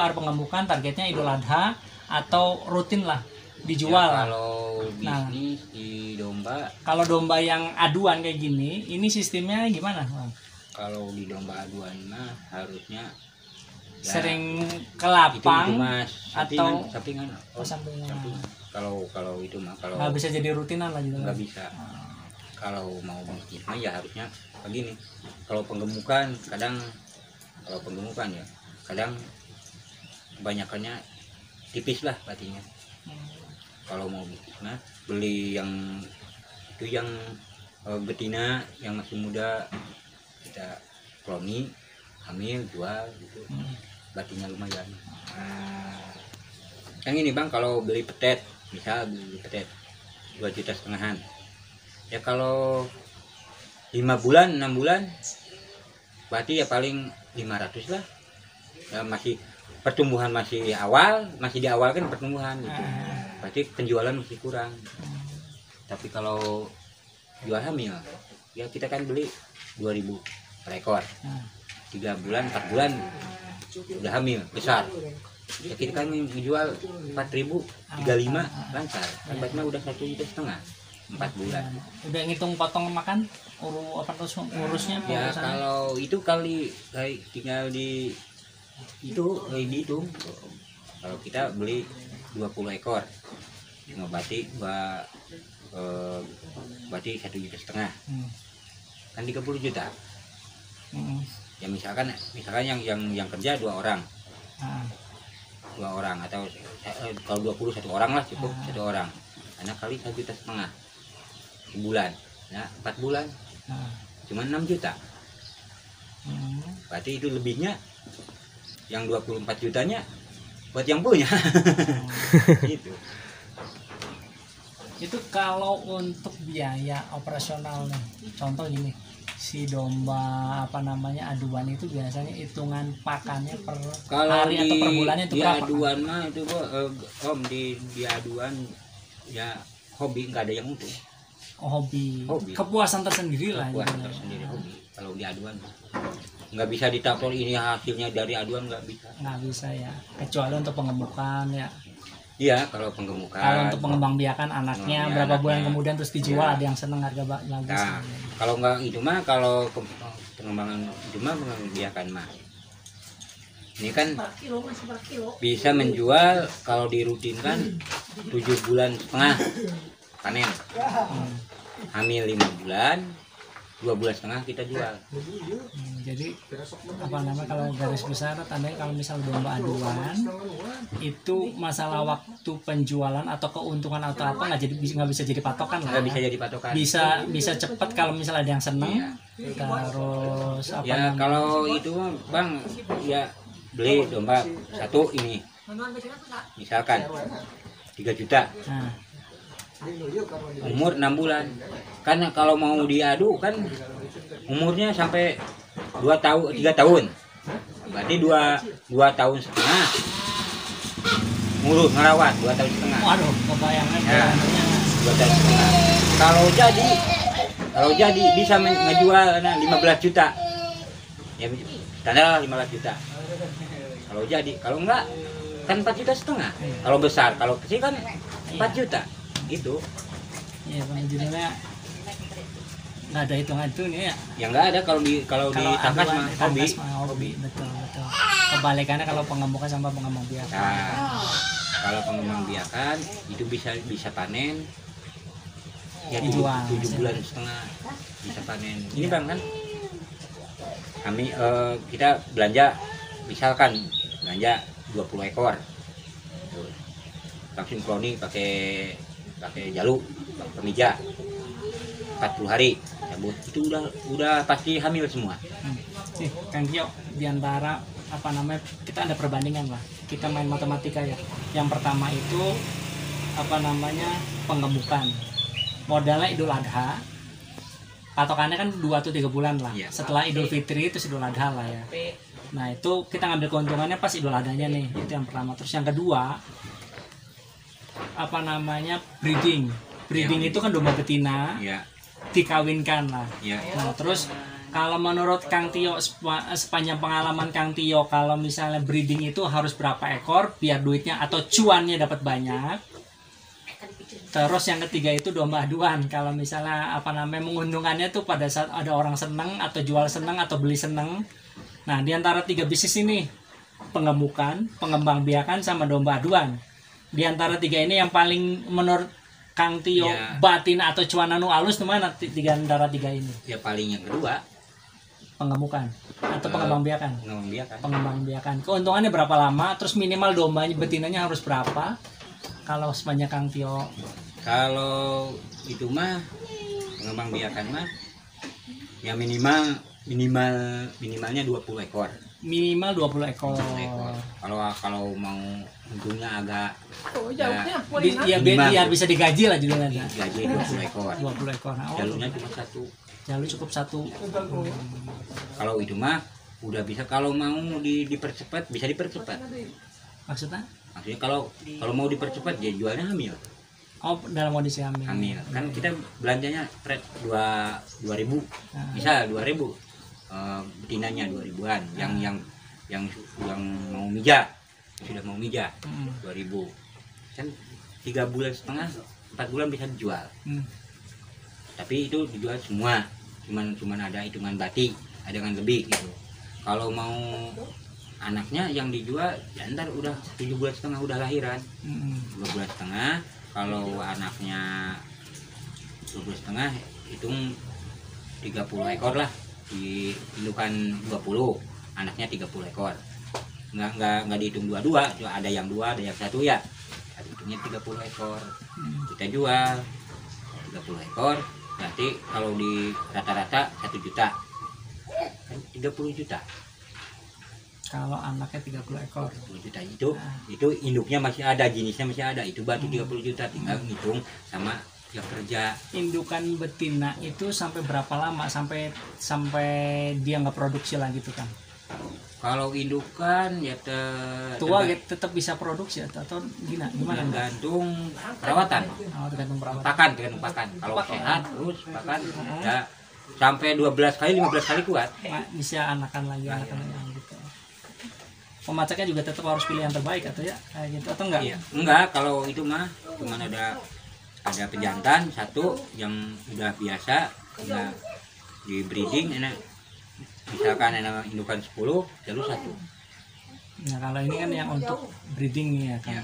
para pengemukan targetnya Idul Adha atau rutin lah dijual. Ya, kalau bisnis di domba, kalau domba yang aduan kayak gini, ini sistemnya gimana, Bang? kalau di domba aduan mah harusnya ya, sering ke lapang itu mas, atau sampingan. sampingan. Kalau itu mah kalau nggak bisa jadi rutinan lah gitu. nggak bisa. Kalau mau bisnis mah ya harusnya begini. Kalau penggemukan ya kadang kebanyakannya tipis lah patinya. Kalau mau bisnis mah beli yang betina yang masih muda, kita kloni, hamil, jual gitu. Batinya lumayan. Yang ini Bang, kalau beli petet, misal beli petet 2,5 juta, ya kalau 5 bulan 6 bulan berarti ya paling 500 lah. Ya masih pertumbuhan masih di awal kan pertumbuhan gitu. Berarti penjualan masih kurang. Tapi kalau jual hamil ya kita kan beli 2.000 per ekor, 3 bulan 4 bulan udah hamil besar ya, kita kan menjual 4.000 35 lancar kan, berarti udah 1,5 juta 4 bulan. Udah ngitung potong makan urusnya ya kalau itu kali tinggal dihitung. Kalau kita beli 20 ekor berarti berarti 1,5 juta kan 30 juta. Ya misalkan yang kerja 2 orang, 2 orang atau kalau 20 1 orang lah cukup, 1 orang karena kali 1,5 juta sebulan, ya 4 bulan cuma 6 juta. Berarti itu lebihnya yang 24 jutanya buat yang punya. Gitu. Itu kalau untuk biaya operasionalnya, contoh gini, si domba aduan itu biasanya hitungan pakannya per hari atau per bulannya itu berapa? Aduan mah itu Om di aduan ya hobi, nggak ada yang untung. Hobi. Kepuasan tersendiri lah. Kepuasan tersendiri hobi. Kalau di aduan nggak bisa ditaksir ini hasilnya dari aduan, nggak bisa. Nggak bisa ya. Kecuali untuk pengemukan ya. Iya, kalau penggemukan. Kalau untuk pengembangbiakan anaknya berapa bulan kemudian terus dijual, ada yang seneng harga bagus. Nah, kalau nggak itu mah, kalau pengembangan itu mah pengembangbiakan mah. Ini kan bisa menjual kalau dirutinkan 7,5 bulan panen. Hamil 5 bulan, 2,5 bulan kita jual. Jadi kalau garis besar tandanya kalau misal domba aduan itu masalah waktu penjualan atau keuntungan atau apa nggak bisa jadi patokan lah. Nggak bisa jadi patokan. Bisa cepat kalau misal ada yang seneng. Terus kalau itu Bang ya beli domba satu ini misalkan 3 juta. Umur 6 bulan. Karena kalau mau diadu kan umurnya sampai 3 tahun. Berarti 2 tahun setengah. Ngurus ngerawat 2 tahun setengah. Waduh, kebayangan ya, 2 tahun setengah. Kalau jadi bisa ngejual 15 juta. Ya standar 15 juta. Kalau jadi, kalau enggak kan 4,5 juta. Kalau besar, kalau kecil kan 4 juta. Itu. Iya, judulnya nggak ada hitungan itu nih ya. Ya nggak ada kalau di tangkas mah hobi. Betul. Kebalikannya kalau pengemukan sama pengembang biakan. Nah, kalau pengembang biakan itu bisa panen. Ya 7,5 bulan bisa panen. Ini Bang kan kami kita belanja misalkan 20 ekor. Langsung cloning pakai jalu, kemeja 40 hari cabut itu udah pasti hamil semua. Kang Gio, diantara kita ada perbandingan lah, kita main matematika ya. Yang pertama itu pengemukan, modalnya Idul Adha, patokannya kan 2 atau 3 bulan lah ya. Setelah Idul Fitri itu Idul Adha lah ya. Nah itu kita ngambil keuntungannya pas Idul Adhanya nih, itu yang pertama. Terus yang kedua breeding itu kan domba betina dikawinkan lah. Nah terus Kalau menurut Kang Tio, sepanjang pengalaman Kang Tio, kalau misalnya breeding itu harus berapa ekor biar duitnya atau cuannya dapat banyak? Terus yang ketiga itu domba aduan. Kalau misalnya apa namanya menguntungkannya tuh pada saat ada orang seneng atau jual seneng atau beli seneng. Nah, di antara 3 bisnis ini, pengemukan, pengembangbiakan sama domba aduan. Di antara 3 ini yang paling menurut Kang Tio ya, batin atau cuan anu alus mana antara 3 ini? Ya paling yang kedua. Pengemukan atau pengembangbiakan? Pengembangbiakan. Pengembangbiakan. Keuntungannya berapa lama? Terus minimal dombanya betinanya harus berapa? Kalau sebanyak Kang Tio. Kalau itu mah pengembangbiakan mah ya minimalnya 20 ekor. Minimal 20 ekor. Kalau mau untungnya agak biar bisa digaji lah judulnya. Gaji 20 ekor. 20 ekor. Nah, jalurnya cuma 1. Jalur cukup 1. Kalau itu mah udah bisa, kalau mau dipercepat bisa dipercepat. Maksudnya kalau mau dipercepat ya jualnya hamil. Oh, dalam kondisi hamil. Hamil. Kan kita belanjanya 2.000. Bisa 2.000. Betinanya 2.000-an. Yang mau mijah, sudah mau mijah 2.000. Kan 3,5 bulan, 4 bulan bisa dijual. Tapi itu dijual semua. Cuman ada hitungan batik, ada yang lebih gitu. Kalau mau anaknya yang dijual ya ntar udah 7,5 bulan udah lahiran. 2,5 bulan. Kalau anaknya 2,5 bulan hitung 30 ekor lah, di indukan 20, anaknya 30 ekor. Nggak dihitung 22, ada yang 2, ada yang 1 ya. Hitungnya 30 ekor. Kita jual 30 ekor. Berarti kalau di rata-rata 1 juta, kan 30 juta. Kalau anaknya 30 ekor. 30 juta itu induknya masih ada, jenisnya masih ada, itu berarti 30 juta. Tinggal ngitung sama yang kerja. Indukan betina itu sampai berapa lama sampai dia nggak produksi lagi tuh kan? Kalau indukan ya tua tetap bisa produksi atau gimana? Tergantung perawatan. Tergantung perawatan. Pakan. Kalau sehat terus pakan ya sampai 12 kali 15 kali kuat. Bisa anakan lagi gitu. Pemasaknya juga tetap harus pilih yang terbaik atau ya kayak gitu atau enggak? Iya. Enggak, kalau itu mah cuma ada pejantan 1 yang udah biasa, udah di breeding enak. Misalkan enak indukan 10, jalur 1. Nah, kalau ini kan yang untuk breeding nih ya kan. Ya.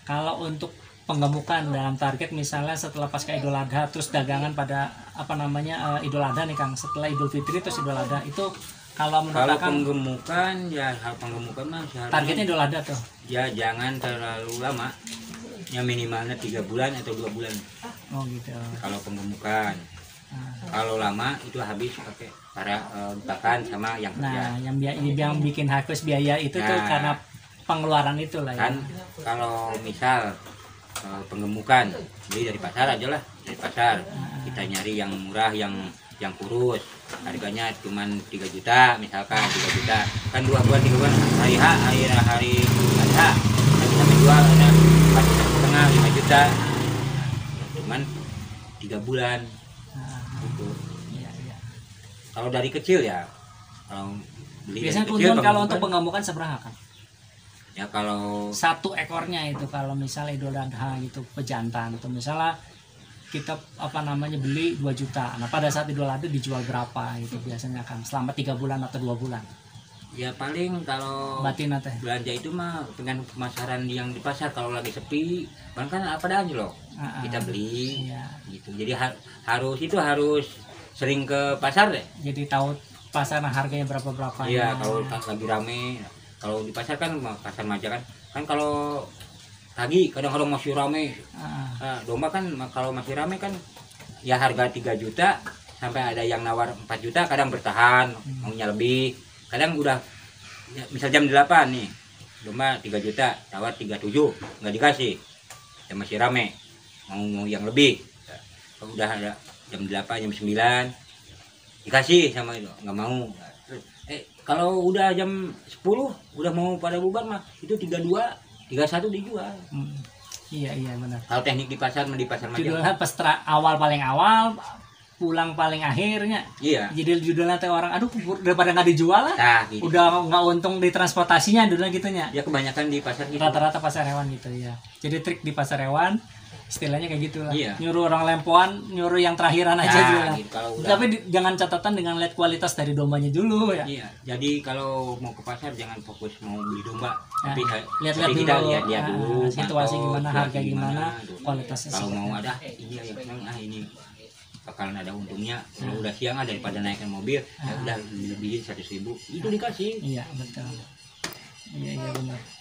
Kalau untuk penggemukan dalam target misalnya setelah pasca Idul Adha terus dagangan pada Idul Adha nih Kang, setelah Idul Fitri terus Idul Adha itu kalau penggemukan ya mah targetnya Idul Adha tuh. Ya jangan terlalu lama. Ya minimalnya 3 bulan atau 2 bulan. Oh gitu. Kalau penggemukan. Kalau lama itu habis pakai para pakan sama yang kerja. Nah, yang bikin habis biaya itu tuh karena pengeluaran itu lah ya. Kan kalau misal penggemukan beli dari pasar aja lah, dari pasar. Kita nyari yang murah, yang kurus. Harganya cuma 3 juta misalkan, 3 juta. Kan 2 bulan 3 bulan hari Adha. Kita menjual ada 4,5 5 juta. Cuman 3 bulan. Gitu. Iya. Kalau dari kecil ya, kalau beli biasanya keuntungan kalau untuk penggemukan seberapa kan? Ya kalau 1 ekornya itu kalau misalnya Idul Adha gitu pejantan atau misalnya kita beli 2 juta. Nah pada saat Idul Adha dijual berapa itu biasanya kan selama 3 bulan atau 2 bulan? Ya paling kalau belanja itu mah dengan pemasaran yang di pasar. Kalau lagi sepi kan apa aja loh kita beli gitu. Jadi harus sering ke pasar deh. Jadi tahu pasar harganya berapa iya. Kalau lagi rame, kalau di pasar kan pasar Maja kan kalau pagi kadang-kadang masih rame. Domba kan kalau masih rame kan ya harga 3 juta sampai ada yang nawar 4 juta, kadang bertahan maunya lebih. Kadang udah ya, misal jam 8 nih domba 3 juta tawar 37 nggak dikasih ya masih rame, mau yang lebih. Kalau udah ada jam 8 jam 9 dikasih sama itu nggak mau. Kalau udah jam 10 udah mau pada bubar mah itu 32 31 dijual. Iya benar. Kalau teknik di pasar Maja pas paling awal pulang paling akhirnya. Iya. Jadi judulnya teh orang, aduh daripada nggak dijual lah. Nah, gitu. Udah nggak untung di transportasinya dulu gitunya. Ya kebanyakan di pasar gitu. Rata-rata pasar hewan gitu ya. Jadi trik di pasar hewan istilahnya kayak gitulah. Iya. Nyuruh orang lempoan, nyuruh yang terakhiran aja Nah, dulu lah. gitu, kalau udah. Tapi jangan catatan dengan lihat kualitas dari dombanya dulu ya. Iya. Jadi kalau mau ke pasar jangan fokus mau beli domba, tapi lihat-lihat kita dulu. lihat dulu Situasi mantau, gimana, harga gimana, gitu. kualitasnya. Kalau seperti mau apa. ada iya ya ini bakalan ada untungnya. Kalau udah siang daripada naikkan mobil, ya udah lebihin 100.000 itu dikasih. Iya betul. Iya benar.